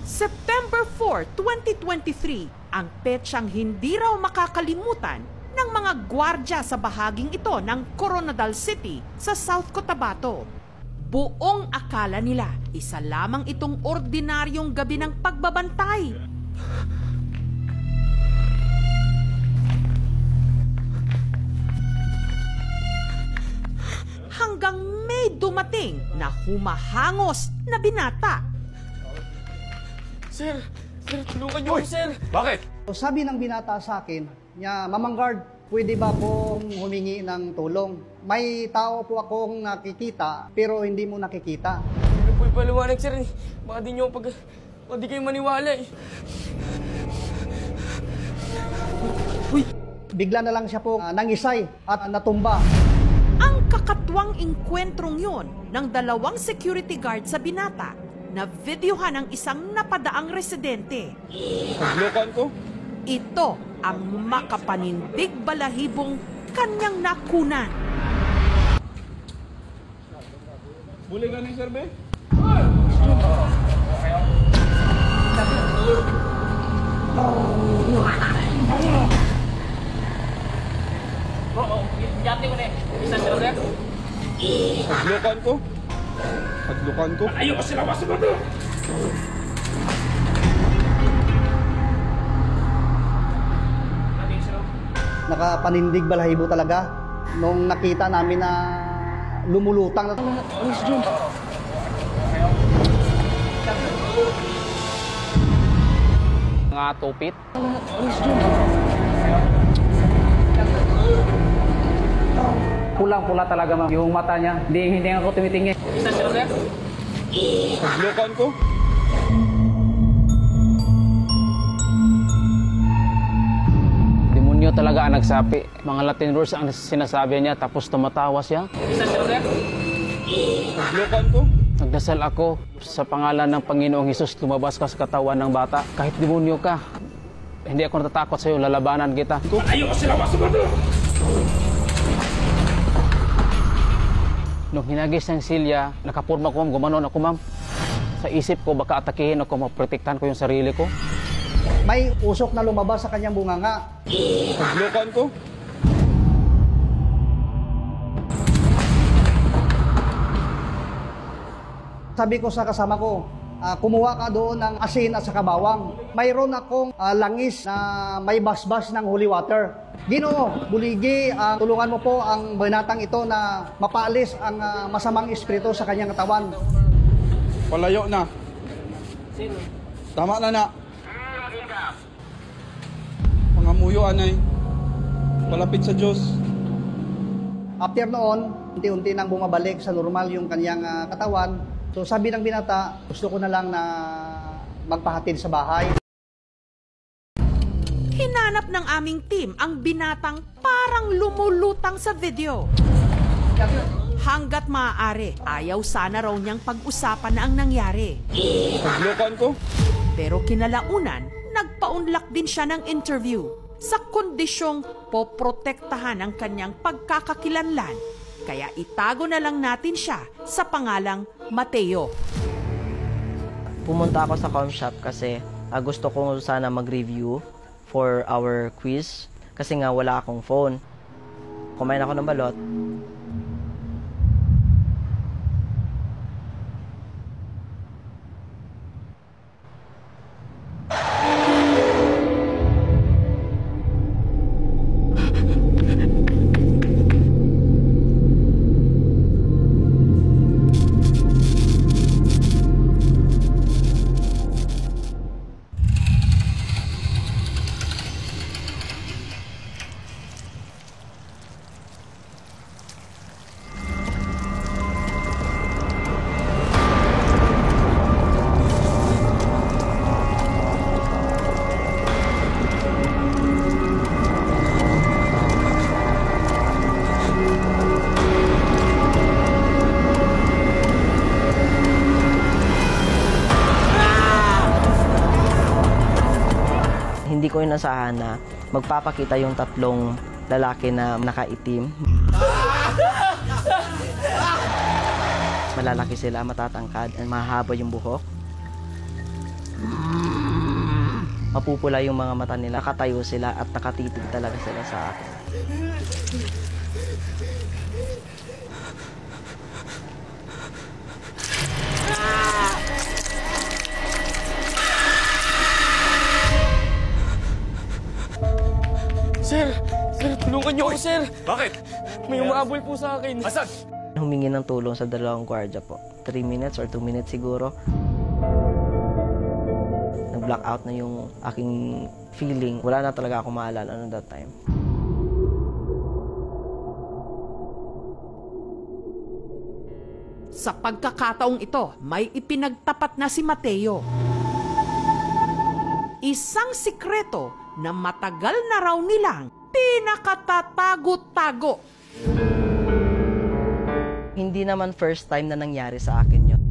September 4, 2023, ang petsang hindi raw makakalimutan ng mga gwardya sa bahaging ito ng Coronadal City sa South Cotabato. Buong akala nila, isa lamang itong ordinaryong gabi ng pagbabantay. Hanggang may dumating na humahangos na binata. Sir, tulungan niyo ako, sir. Bakit? Sabi ng binata sa akin, niya, Mamang Guard, pwede ba akong humingi ng tulong? May tao po akong nakikita, pero hindi mo nakikita. Ano po ipaliwanag, sir? Baka di niyo baka di kayo maniwala eh. Uy! Bigla na lang siya po nangisay at natumba. Ang kakatwang engkwentrong yun ng dalawang security guard sa binata na videohan ng isang napadaang residente. Paglokan ko? Ito ang makapanindig balahibong kanyang nakunan. Buli ka ni Sir Be? Paglokan ko? Paglokan ko? Ayaw kasi labas mo to! Nakapanindig balahibo talaga nung nakita namin na lumulutang. Alis dyan! Mga tupit. Alis dyan! Pulang-pula talaga, ma'am. Yung mata niya, hindi ako tumitingin. Paglokan ko? Demonyo talaga ang nagsapi. Mga Latin words ang sinasabi niya, tapos tumatawa siya. Paglokan ko? Nagdasal ako sa pangalan ng Panginoong Hesus, lumabas ka sa katawan ng bata. Kahit demonyo ka, hindi ako natatakot sa iyo, lalabanan kita. Ayaw kasi labas mo to! Nung hinagis ng silya, nakapurma ko, ma'am, gumanon ako, ma'am. Sa isip ko, baka atakihin ako, maprotektahan ko yung sarili ko. May usok na lumabas sa kanyang bunganga. Paglokan ko? Sabi ko sa kasama ko, kumuha ka doon ng asin at saka bawang. Mayroon akong langis na may basbas ng holy water. Ginoo, buligi, tulungan mo po ang binatang ito na mapaalis ang masamang espiritu sa kanyang katawan. Palayo na. Sino? Tama na na. Pangamuyo, anay. Palapit sa Diyos. After noon, unti-unti nang bumabalik sa normal yung kanyang katawan. So sabi ng binata, gusto ko na lang na magpahatid sa bahay. Hinanap ng aming team ang binatang parang lumulutang sa video. Hanggat maaari, ayaw sana raw niyang pag-usapan na ang nangyari. Paglokan ko? Pero kinalaunan, nagpaunlak din siya ng interview sa kondisyong poprotektahan ang kanyang pagkakakilanlan. Kaya itago na lang natin siya sa pangalang Mateo. Pumunta ako sa com shop kasi gusto ko sana mag-review for our quiz kasi nga wala akong phone. Kumain ako ng balot. Hindi ko inasahan na magpapakita yung tatlong lalaki na nakaitim. Malalaki sila, matatangkad, at mahaba yung buhok. mapupula yung mga mata nila. Nakatayo sila at nakatitig talaga sila sa akin. Sir, tulungan niyo ako, sir. Bakit? May umaabol po sa akin. Asan? Humingi ng tulong sa dalawang gwardiya po. 3 minutes or 2 minutes siguro. Nag-blackout na yung aking feeling. Wala na talaga ako maalala noong that time. Sa pagkakataong ito, may ipinagtapat na si Mateo. Isang sikreto na matagal na raw nilang pinakatatago-tago. Hindi naman first time na nangyari sa akin yun.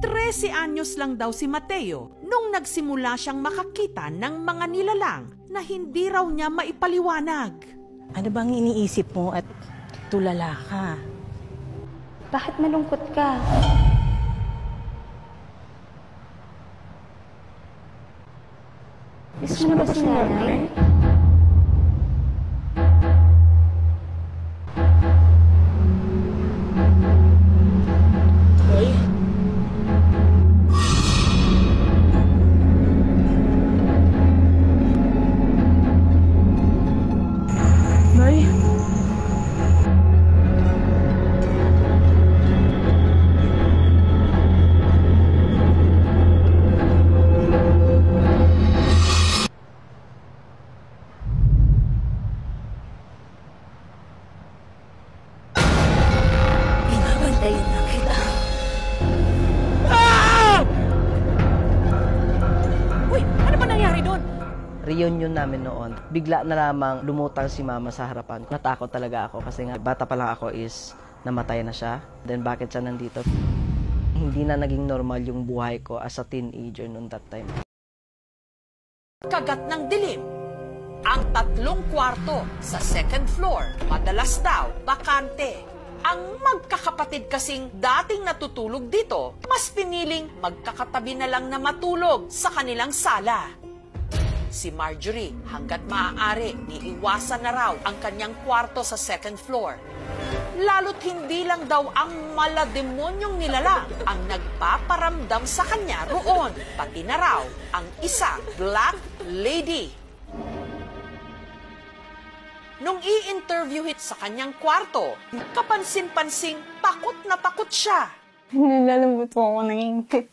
13 anyos lang daw si Mateo nung nagsimula siyang makakita ng mga nilalang na hindi raw niya maipaliwanag. Ano bang iniisip mo at tulala ka? Bakit malungkot ka? Miss mo na ba si nanay? Reunion namin noon, bigla na lamang lumutang si mama sa harapan. Natakot talaga ako kasi nga bata pa lang ako is namatay na siya. Then bakit siya nandito? Hindi na naging normal yung buhay ko as a teenager noon that time. Kagat ng dilim. Ang 3 kwarto sa 2nd floor, madalas daw bakante. Ang magkakapatid kasing dating natutulog dito, mas piniling magkakatabi na lang na matulog sa kanilang sala. Si Marjorie, hanggat maaari, niiwasan na raw ang kanyang kwarto sa 2nd floor. Lalo't hindi lang daw ang malademonyong nilalang ang nagpaparamdam sa kanya roon, pati na raw ang isang black lady. Nung i-interview it sa kanyang kwarto, kapansin-pansing takot na takot siya. Nilalambot po ako nanginginig.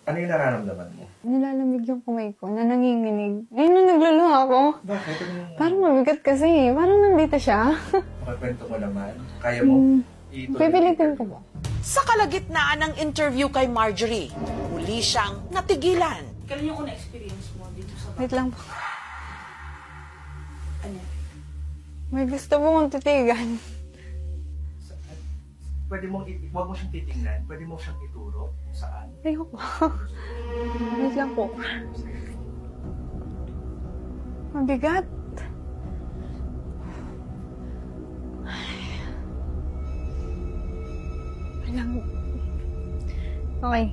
Ano yung nararamdaman mo? Nilalamig yung kamay ko na nanginginig. Ngayon nung nagluluha ako. Bakit? Parang mabigat kasi. Parang nandito siya. Makwento mo naman. Kaya mo ituloy. Pipilitin ko ba? Sa kalagitnaan ng interview kay Marjorie, muli siyang natigilan. Kailan yung na-experience mo dito sa Wait lang po. Ano? May gusto po kong titigan. Pwede mong, huwag mo siyang titingnan. Pwede mo siyang ituro saan. Ayoko. Wait lang po. Mabigat. Okay.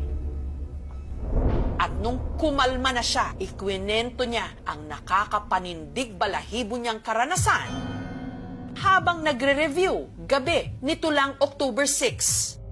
At nung kumalma na siya, ikwinento niya ang nakakapanindig balahibo niyang karanasan habang nagre-review gabi nito lang October 6.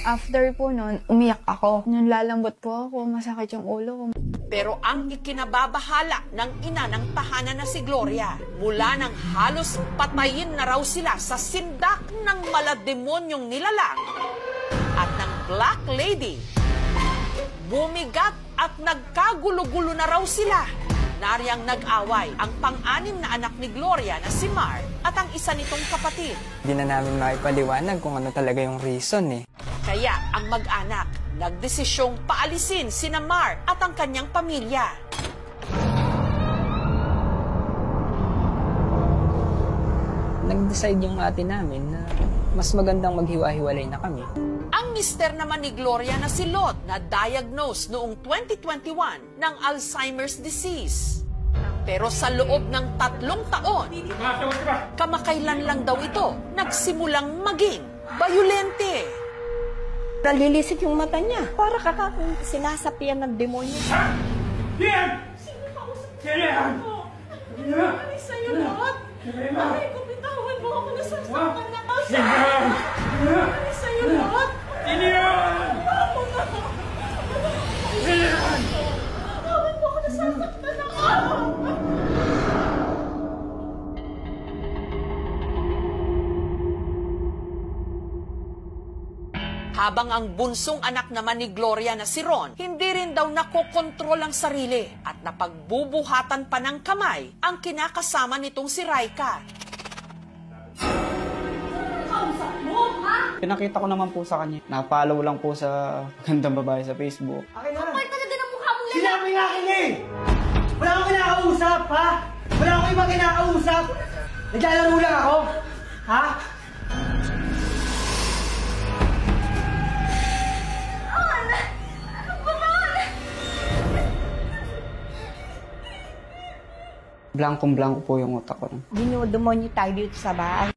After po nun, umiyak ako. Nalalambot po ako, masakit yung ulo ko. Pero ang ikinababahala ng ina ng tahanan na si Gloria, mula nang halos patayin na raw sila sa sindak ng malademonyong nilalang at ng Black Lady, bumigat at nagkagulo-gulo na raw sila. Nariyang nag-away ang pang-anim na anak ni Gloria na si Mar at ang isa nitong kapatid. Hindi na namin maipaliwanag kung ano talaga yung reason eh. Kaya ang mag-anak nagdesisyong paalisin sina Mar at ang kanyang pamilya. Nag-decide yung ate namin na mas magandang maghiwa-hiwalay na kami. Ang mister naman ni Gloria na si Lot na diagnosed noong 2021 ng Alzheimer's disease. Pero sa loob ng 3 taon, kamakailan lang daw ito nagsimulang maging bayolente. Nalilisik yung mata niya. Para kakakong sinasapian ng demonyo. Yan! Sino kausap? Sino yan? Ano sa'yo, Lot? Aray ko, bitawan mo ako. Nasasaktan na ako siya. Ano sa'yo, Lot? Sino yan? Ako na. Sino yan? Bitawan mo ako. Nasasaktan ako. Habang ang bunsong anak naman ni Gloria na si Ron, hindi rin daw nakokontrol ang sarili at napagbubuhatan pa ng kamay ang kinakasama nitong si Raika. Pinakita ko naman po sa kanya. Na-follow lang po sa magandang babae sa Facebook. Akin na. Kapal talaga ng mukha mong lalaki. Sinabi nga akin eh! Wala akong kinakausap, ha? Wala akong ibang kinakausap. Naglalaro lang ako. Ha? Blankong-blanko po yung utak ko. Dinodemonyo tayo dito sa bahay.